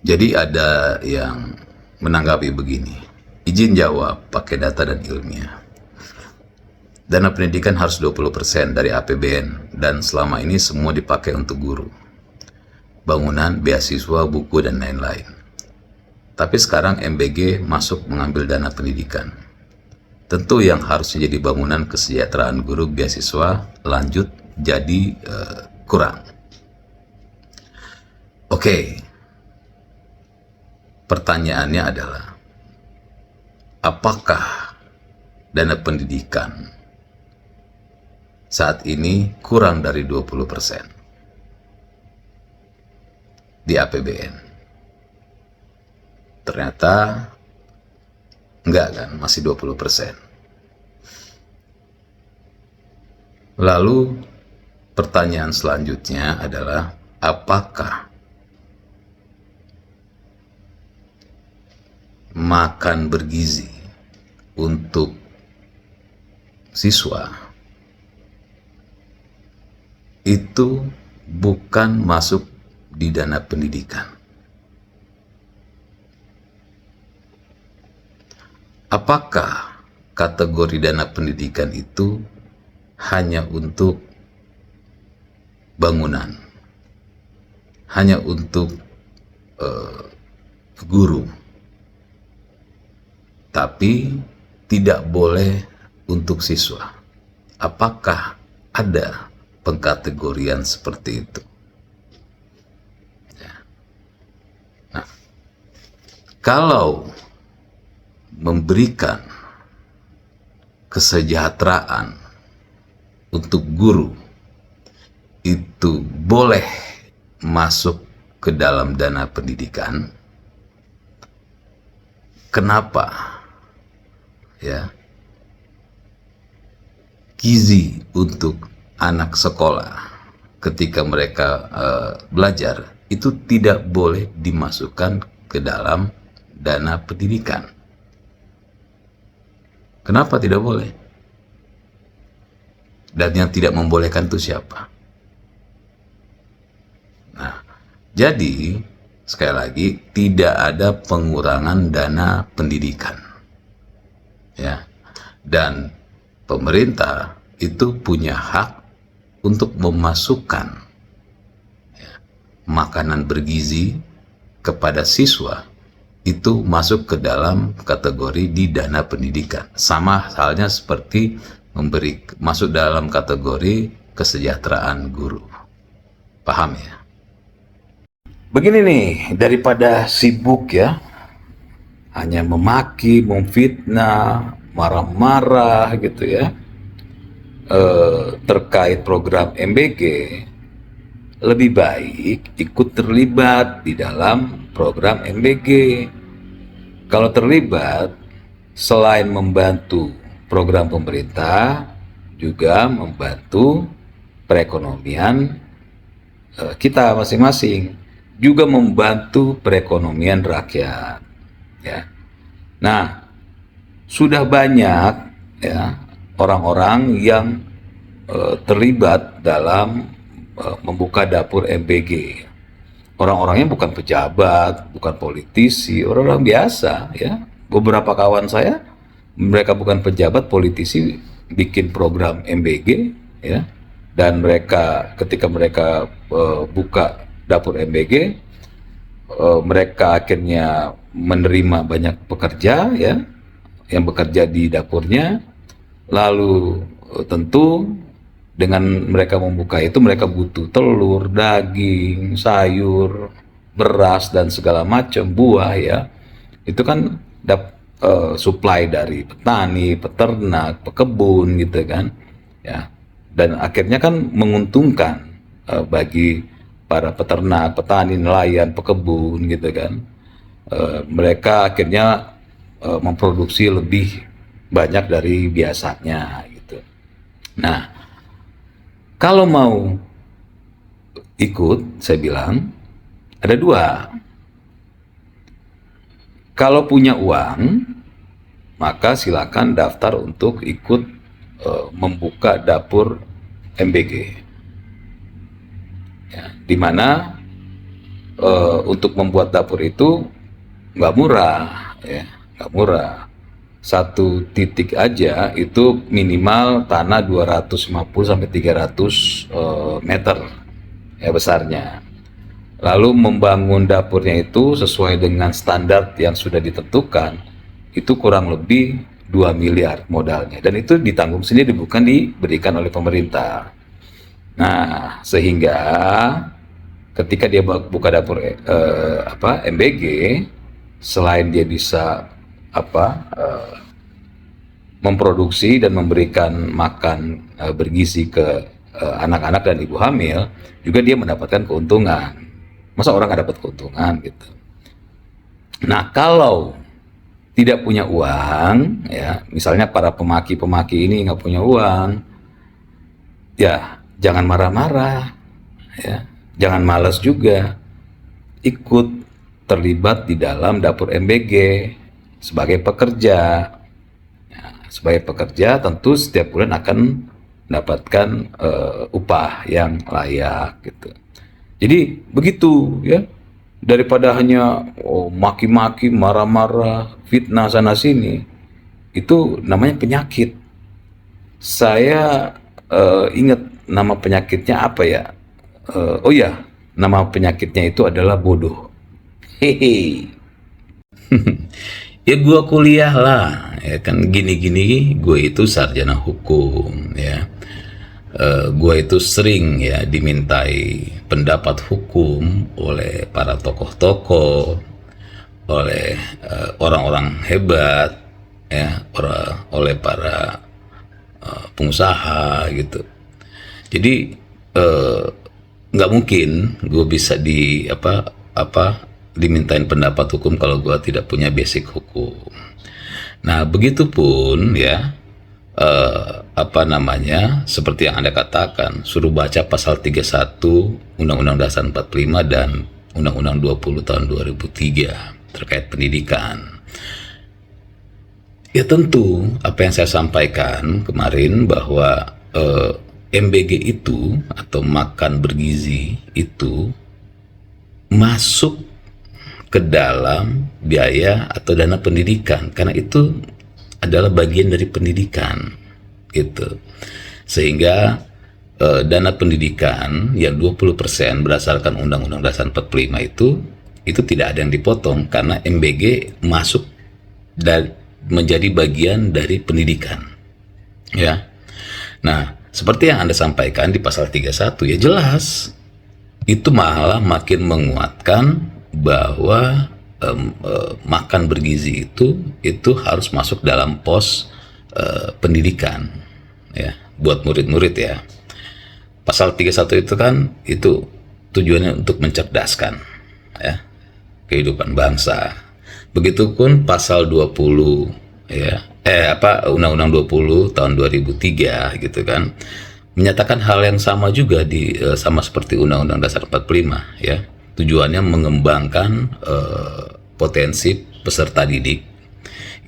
Jadi ada yang menanggapi begini, izin jawab pakai data dan ilmiah. Dana pendidikan harus 20% dari APBN dan selama ini semua dipakai untuk guru, bangunan, beasiswa, buku, dan lain-lain. Tapi sekarang MBG masuk mengambil dana pendidikan. Tentu yang harusnya jadi bangunan kesejahteraan guru, beasiswa, lanjut jadi kurang. Oke, pertanyaannya adalah, apakah dana pendidikan saat ini kurang dari 20% di APBN? Ternyata enggak kan, masih 20%. Lalu pertanyaan selanjutnya adalah, apakah makan bergizi untuk siswa itu bukan masuk di dana pendidikan? Apakah kategori dana pendidikan itu hanya untuk bangunan, hanya untuk guru, tapi tidak boleh untuk siswa? Apakah ada pengkategorian seperti itu? Nah, kalau memberikan kesejahteraan untuk guru itu boleh masuk ke dalam dana pendidikan, kenapa ya gizi untuk anak sekolah ketika mereka belajar itu tidak boleh dimasukkan ke dalam dana pendidikan? Kenapa tidak boleh? Dan yang tidak membolehkan itu siapa? Nah, jadi sekali lagi tidak ada pengurangan dana pendidikan, ya. Dan pemerintah itu punya hak untuk memasukkan makanan bergizi kepada siswa, itu masuk ke dalam kategori di dana pendidikan. Sama halnya seperti masuk dalam kategori kesejahteraan guru. Paham ya? Begini nih, daripada sibuk ya, hanya memaki, memfitnah, marah-marah gitu ya, terkait program MBG, lebih baik ikut terlibat di dalam program MBG. Kalau terlibat, selain membantu program pemerintah, juga membantu perekonomian kita masing-masing, juga membantu perekonomian rakyat. Ya. Nah, sudah banyak ya orang-orang yang terlibat dalam membuka dapur MBG. Orang-orangnya bukan pejabat, bukan politisi, orang-orang biasa ya. Beberapa kawan saya, mereka bukan pejabat, politisi, bikin program MBG ya. Dan mereka ketika mereka buka dapur MBG, mereka akhirnya menerima banyak pekerja ya yang bekerja di dapurnya. Lalu tentu dengan mereka membuka itu, mereka butuh telur, daging, sayur, beras, dan segala macam buah ya. Itu kan supply dari petani, peternak, pekebun gitu kan. Ya. Dan akhirnya kan menguntungkan bagi para peternak, petani, nelayan, pekebun gitu kan. Mereka akhirnya memproduksi lebih banyak dari biasanya gitu. Nah, kalau mau ikut, saya bilang ada dua. Kalau punya uang, maka silakan daftar untuk ikut membuka dapur MBG. Ya, di mana untuk membuat dapur itu nggak murah, ya, nggak murah. Satu titik aja itu minimal tanah 250 sampai 300 meter ya besarnya. Lalu membangun dapurnya itu sesuai dengan standar yang sudah ditentukan, itu kurang lebih 2 miliar modalnya. Dan itu ditanggung sendiri, bukan diberikan oleh pemerintah. Nah, sehingga ketika dia buka dapur MBG, selain dia bisa memproduksi dan memberikan makan bergizi ke anak-anak dan ibu hamil, juga dia mendapatkan keuntungan. Masa orang nggak dapat keuntungan gitu? Nah, kalau tidak punya uang, ya, misalnya para pemaki-pemaki ini nggak punya uang, ya jangan marah-marah, ya, jangan malas juga, ikut terlibat di dalam dapur MBG sebagai pekerja. Sebagai pekerja tentu setiap bulan akan mendapatkan upah yang layak gitu. Jadi begitu ya, daripada hanya maki-maki, marah-marah, fitnah sana sini, itu namanya penyakit. Saya ingat nama penyakitnya apa ya? Oh ya, nama penyakitnya itu adalah bodoh. Hehe. Ya gue kuliah lah, ya kan, gini-gini gue itu sarjana hukum, ya. Gue itu sering ya dimintai pendapat hukum oleh para tokoh-tokoh, oleh orang-orang hebat, ya, oleh para pengusaha gitu. Jadi nggak mungkin gue bisa dimintain pendapat hukum kalau gue tidak punya basic hukum. Nah, begitupun ya seperti yang Anda katakan, suruh baca pasal 31 Undang-Undang Dasar 45 dan Undang-Undang 20 tahun 2003 terkait pendidikan. Ya tentu apa yang saya sampaikan kemarin bahwa MBG itu atau makan bergizi itu masuk ke dalam biaya atau dana pendidikan, karena itu adalah bagian dari pendidikan gitu. Sehingga dana pendidikan yang 20% berdasarkan Undang-Undang Dasar 45 itu tidak ada yang dipotong, karena MBG masuk dan menjadi bagian dari pendidikan, ya. Nah, seperti yang Anda sampaikan di pasal 31, ya jelas itu malah makin menguatkan bahwa makan bergizi itu harus masuk dalam pos pendidikan, ya, buat murid-murid ya. Pasal 31 itu kan itu tujuannya untuk mencerdaskan ya kehidupan bangsa. Begitupun pasal 20 ya Undang-Undang 20 tahun 2003 gitu kan, menyatakan hal yang sama juga sama seperti Undang-Undang Dasar 45 ya. Tujuannya mengembangkan potensi peserta didik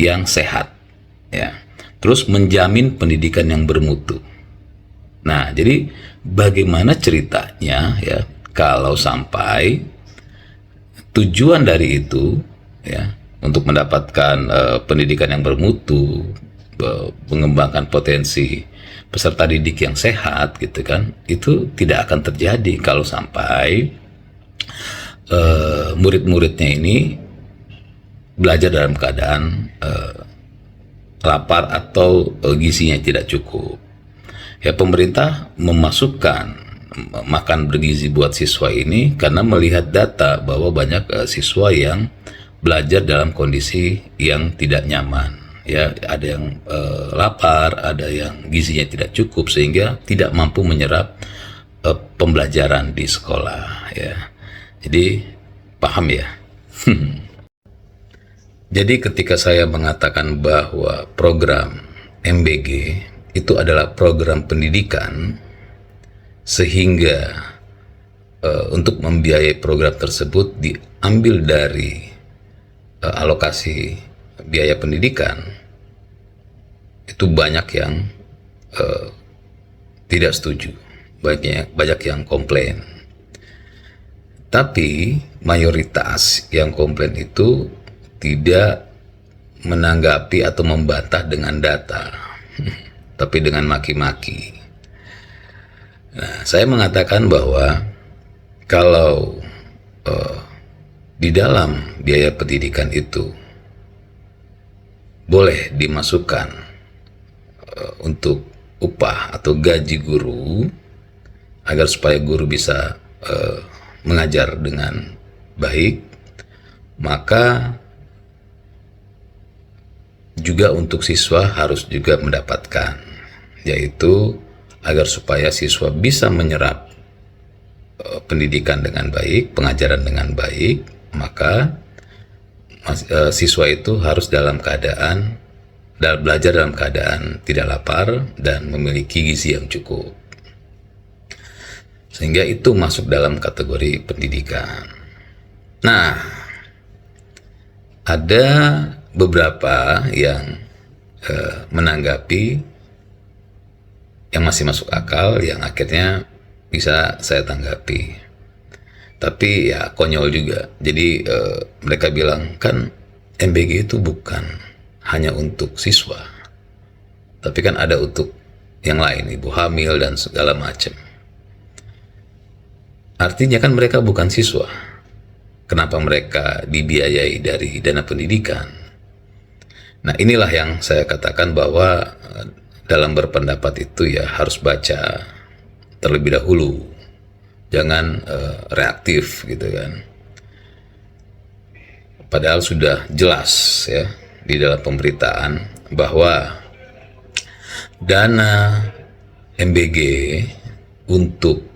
yang sehat, ya. Terus menjamin pendidikan yang bermutu. Nah, jadi bagaimana ceritanya ya kalau sampai tujuan dari itu ya untuk mendapatkan pendidikan yang bermutu, mengembangkan potensi peserta didik yang sehat gitu kan, itu tidak akan terjadi kalau sampai murid-muridnya ini belajar dalam keadaan lapar atau gizinya tidak cukup. Ya, pemerintah memasukkan makan bergizi buat siswa ini karena melihat data bahwa banyak siswa yang belajar dalam kondisi yang tidak nyaman. Ya, ada yang lapar, ada yang gizinya tidak cukup sehingga tidak mampu menyerap pembelajaran di sekolah ya. Jadi paham ya. Jadi ketika saya mengatakan bahwa program MBG itu adalah program pendidikan, sehingga untuk membiayai program tersebut diambil dari alokasi biaya pendidikan, itu banyak yang tidak setuju, banyak yang komplain. Tapi mayoritas yang komplain itu tidak menanggapi atau membantah dengan data, tapi dengan maki-maki. Nah, saya mengatakan bahwa kalau di dalam biaya pendidikan itu boleh dimasukkan untuk upah atau gaji guru, agar supaya guru bisa mengajar dengan baik, maka juga untuk siswa harus juga mendapatkan, yaitu agar supaya siswa bisa menyerap pendidikan dengan baik, pengajaran dengan baik, maka siswa itu harus belajar dalam keadaan tidak lapar dan memiliki gizi yang cukup. Sehingga itu masuk dalam kategori pendidikan. Nah, ada beberapa yang menanggapi yang masih masuk akal, yang akhirnya bisa saya tanggapi. Tapi ya konyol juga. Jadi mereka bilang, kan MBG itu bukan hanya untuk siswa, tapi kan ada untuk yang lain, ibu hamil dan segala macam. Artinya kan mereka bukan siswa. Kenapa mereka dibiayai dari dana pendidikan? Nah, inilah yang saya katakan bahwa dalam berpendapat itu ya harus baca terlebih dahulu. Jangan reaktif gitu kan. Padahal sudah jelas ya di dalam pemberitaan bahwa dana MBG untuk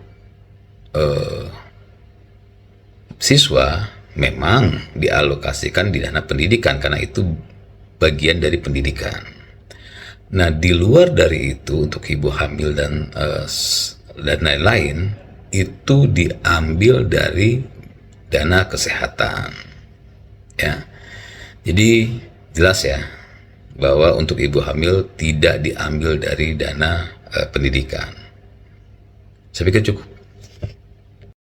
siswa memang dialokasikan di dana pendidikan karena itu bagian dari pendidikan. Nah, di luar dari itu untuk ibu hamil dan lain-lain itu diambil dari dana kesehatan. Ya. Jadi jelas ya bahwa untuk ibu hamil tidak diambil dari dana pendidikan. Saya pikir cukup.